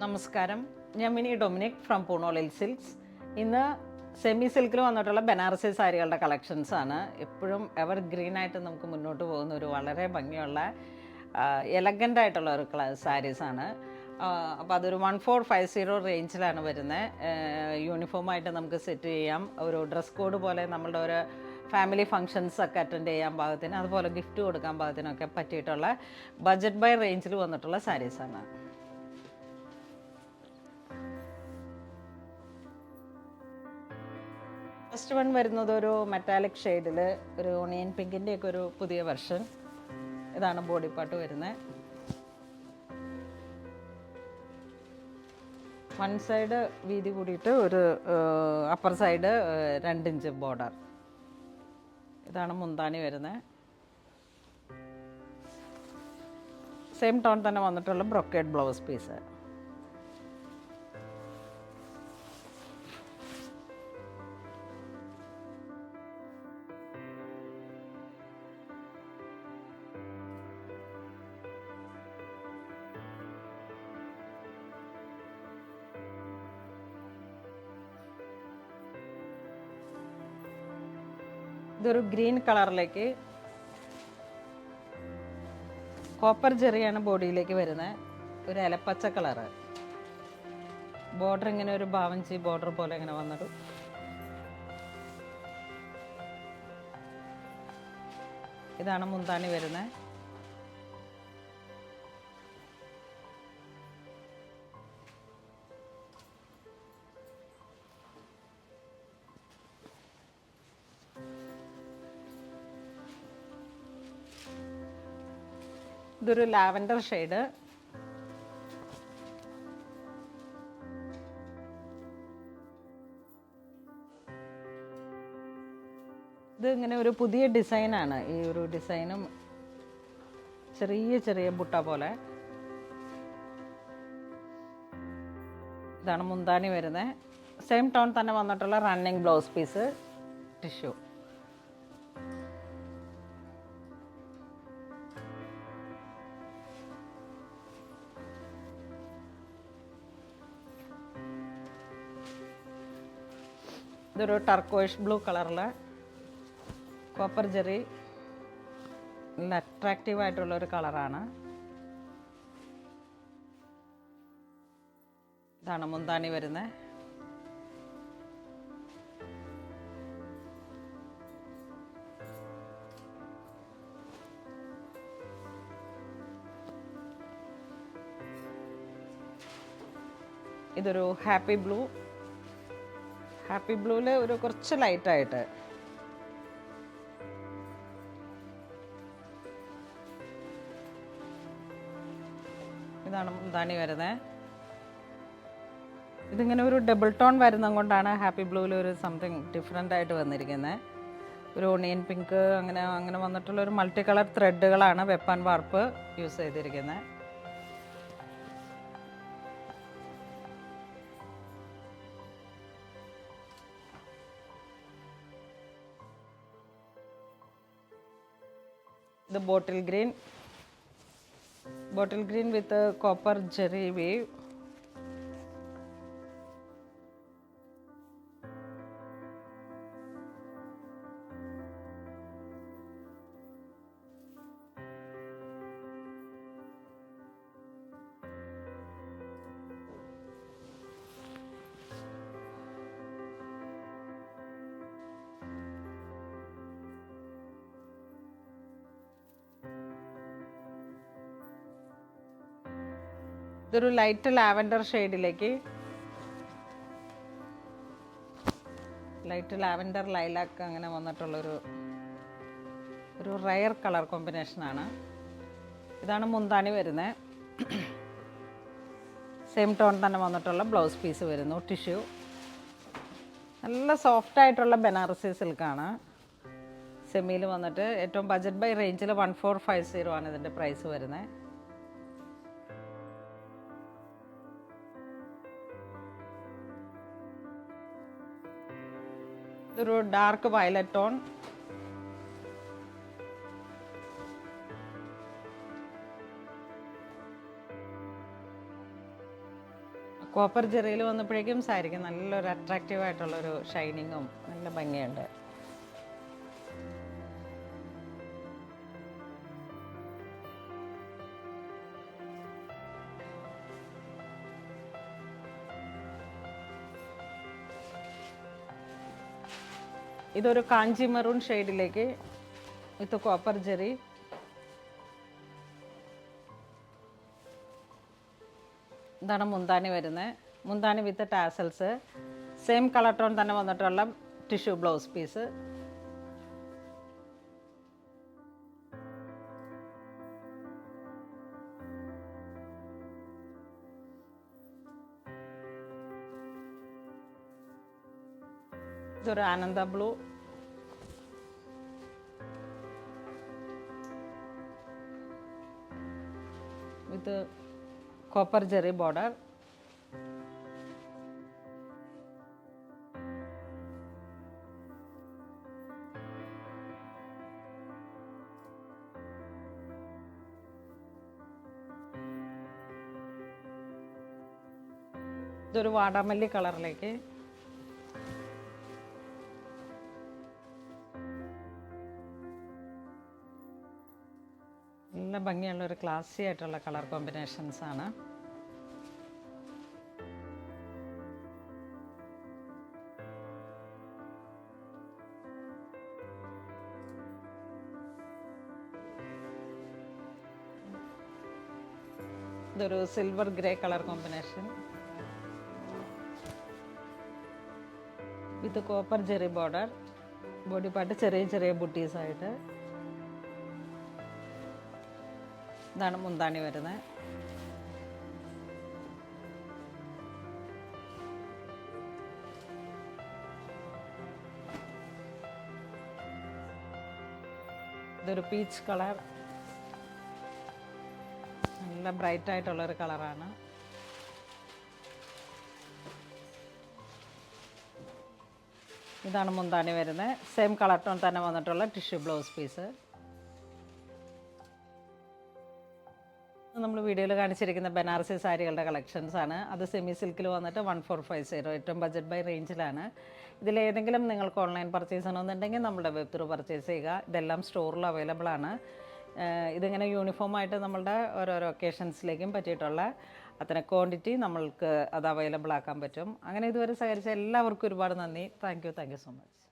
നമസ്കാരം, ഞാൻ mini Dominic from പൂണോളിൽ silks. ഇന്ന് സെമി സിൽക്കിൽ വന്നിട്ടുള്ള ബനാറസി സാരികളുടെ കളക്ഷൻസ് ആണ്. എപ്പോഴും എവർ ഗ്രീൻ ആയിട്ട് നമുക്ക് മുന്നോട്ട് പോകുന്ന ഒരു വളരെ ഭംഗിയുള്ള എലഗൻ്റ് ആയിട്ടുള്ള ഒരു സാരീസാണ്. അപ്പോൾ അതൊരു 1450 റേഞ്ചിലാണ് വരുന്നത്. യൂണിഫോമായിട്ട് നമുക്ക് സെറ്റ് ചെയ്യാം. ഒരു ഡ്രസ് കോഡ് പോലെ നമ്മളുടെ ഒരു ഫാമിലി ഫങ്ഷൻസ് ഒക്കെ അറ്റൻഡ് ചെയ്യാൻ പാകത്തിന്, അതുപോലെ ഗിഫ്റ്റ് കൊടുക്കാൻ പാകത്തിനൊക്കെ പറ്റിയിട്ടുള്ള ബഡ്ജറ്റ് ബൈ റേഞ്ചിൽ വന്നിട്ടുള്ള സാരീസാണ്. ഫസ്റ്റ് വൺ വരുന്നത് ഒരു മെറ്റാലിക് ഷെയ്ഡിൽ ഒരു ഓണിയൻ പിങ്കിൻ്റെയൊക്കെ ഒരു പുതിയ വെർഷൻ. ഇതാണ് ബോഡി പാർട്ട് വരുന്നത്. വൺ സൈഡ് വീതി കൂടിയിട്ട് ഒരു അപ്പർ സൈഡ് 2 ഇഞ്ച് ബോർഡർ. ഇതാണ് മുന്താണി വരുന്നത്. സെയിം ടോൺ തന്നെ വന്നിട്ടുള്ള ബ്രൊക്കേഡ് ബ്ലൗസ് പീസ്. ഇതൊരു ഗ്രീൻ കളറിലേക്ക് കോപ്പർ ജെറിയാണ് ബോഡിയിലേക്ക് വരുന്നത്. ഒരു ഇലപ്പച്ച കളറ്. ബോർഡർ ഇങ്ങനെ ഒരു ബാവഞ്ചി ബോർഡർ പോലെ ഇങ്ങനെ വന്നിട്ട് ഇതാണ് മുന്താണി വരുന്നത്. ഇതൊരു ലാവൻഡർ ഷെയ്ഡ്. ഇത് ഇങ്ങനെ ഒരു പുതിയ ഡിസൈനാണ്. ഈ ഒരു ഡിസൈനും ചെറിയ ചെറിയ ബുട്ട പോലെ. ഇതാണ് മുന്താണി വരുന്നത്. സെയിം ടോൺ തന്നെ വന്നിട്ടുള്ള റണ്ണിങ് ബ്ലൗസ് പീസ് ടിഷ്യൂ. ഇതൊരു ടർക്കോയിഷ് ബ്ലൂ കളറിൽ കോപ്പർ ജെറി, നല്ല അട്രാക്റ്റീവ് ആയിട്ടുള്ളൊരു കളറാണ്. ഇതാണ് മുന്താണി വരുന്നത്. ഇതൊരു ഹാപ്പി ബ്ലൂ. ഹാപ്പി ബ്ലൂവിൽ ഒരു കുറച്ച് ലൈറ്റായിട്ട് ഇതാണ് മുന്താണി വരുന്നത്. ഇതിങ്ങനെ ഒരു ഡബിൾ ടോൺ വരുന്നത് കൊണ്ടാണ് ഹാപ്പി ബ്ലൂവിൽ ഒരു സംതിങ് ഡിഫറെൻ്റ് ആയിട്ട് വന്നിരിക്കുന്നത്. ഒരു ഓണിയൻ പിങ്ക് അങ്ങനെ അങ്ങനെ വന്നിട്ടുള്ള ഒരു മൾട്ടി കളർ ത്രെഡുകളാണ് വെപ്പാൻ വാർപ്പ് യൂസ് ചെയ്തിരിക്കുന്നത്. ഇത് ബോട്ടിൽ ഗ്രീൻ വിത്ത് കോപ്പർ ജെറി വേവ്. ഇതൊരു ലൈറ്റ് ലാവൻഡർ ഷെയ്ഡിലേക്ക് ലൈലാക്ക് അങ്ങനെ വന്നിട്ടുള്ളൊരു റയർ കളർ കോമ്പിനേഷനാണ്. ഇതാണ് മുന്താണി വരുന്നത്. സെയിം ടോൺ തന്നെ വന്നിട്ടുള്ള ബ്ലൗസ് പീസ് വരുന്നു. ടിഷ്യൂ നല്ല സോഫ്റ്റ് ആയിട്ടുള്ള ബനാറസി സിൽക്കാണ്. സെമിയിൽ വന്നിട്ട് ഏറ്റവും ബഡ്ജറ്റ് ബൈ റേഞ്ചിൽ 1450 ആണ് ഇതിൻ്റെ പ്രൈസ് വരുന്നത്. ഇതൊരു ഡാർക്ക് വയലറ്റ് ടോൺ. കോപ്പർ ജെറിയിൽ വന്നപ്പോഴേക്കും സാരിക്ക് നല്ലൊരു അട്രാക്റ്റീവ് ആയിട്ടുള്ളൊരു ഷൈനിങ്ങും നല്ല ഭംഗിയുണ്ട്. ഇതൊരു കാഞ്ചി മെറൂൺ ഷെയ്ഡിലേക്ക് വിത്ത് കോപ്പർ ജെറി. ഇതാണ് മുന്താണി വരുന്നത്. മുന്താണി വിത്ത് ടാസൽസ്, സെയിം കളർ ടോൺ തന്നെ വന്നിട്ടുള്ള ടിഷ്യൂ ബ്ലൗസ് പീസ്. ഇതൊരു ആനന്ദ ബ്ലൂ. വിത്ത് കോപ്പർ ജെറി ബോർഡർ. ഇതൊരു വാടാമല്ലി കളറിലേക്ക്. നല്ല ഭംഗിയുള്ള ഒരു ക്ലാസി ആയിട്ടുള്ള കളർ കോമ്പിനേഷൻസ് ആണ്. ഇതൊരു silver grey colour combination with copper Jerry border. Body part ചെറിയ ചെറിയ ബുട്ടീസായിട്ട്. ഇതാണ് മുന്താണി വരുന്നത്. ഇതൊരു പീച്ച് കളർ, നല്ല ബ്രൈറ്റ് ആയിട്ടുള്ളൊരു കളറാണ്. ഇതാണ് മുന്താണി വരുന്നത്. സെയിം കളർ ടോൺ തന്നെ വന്നിട്ടുള്ള ടിഷ്യൂ ബ്ലൗസ് പീസ്. നമ്മൾ വീഡിയോയിൽ കാണിച്ചിരിക്കുന്ന ബനാറസി സാരികളുടെ കളക്ഷൻസ് ആണ്. അത് സെമി സിൽക്കിൽ വന്നിട്ട് 1450, ഏറ്റവും ബഡ്ജറ്റ് ബൈ റേഞ്ചിലാണ്. ഇതിലേതെങ്കിലും നിങ്ങൾക്ക് ഓൺലൈൻ പർച്ചേസ് ചെയ്യണമെന്നുണ്ടെങ്കിൽ നമ്മുടെ വെബ് ത്രൂ പർച്ചേസ് ചെയ്യുക. ഇതെല്ലാം സ്റ്റോറിൽ അവൈലബിൾ ആണ്. ഇതിങ്ങനെ യൂണിഫോമായിട്ട് നമ്മളുടെ ഓരോരോ ഒക്കേഷൻസിലേക്കും പറ്റിയിട്ടുള്ള അത്ര ക്വാണ്ടിറ്റി നമ്മൾക്ക് അത് അവൈലബിൾ ആക്കാൻ പറ്റും. അങ്ങനെ ഇതുവരെ സഹകരിച്ച എല്ലാവർക്കും ഒരുപാട് നന്ദി. Thank you so much.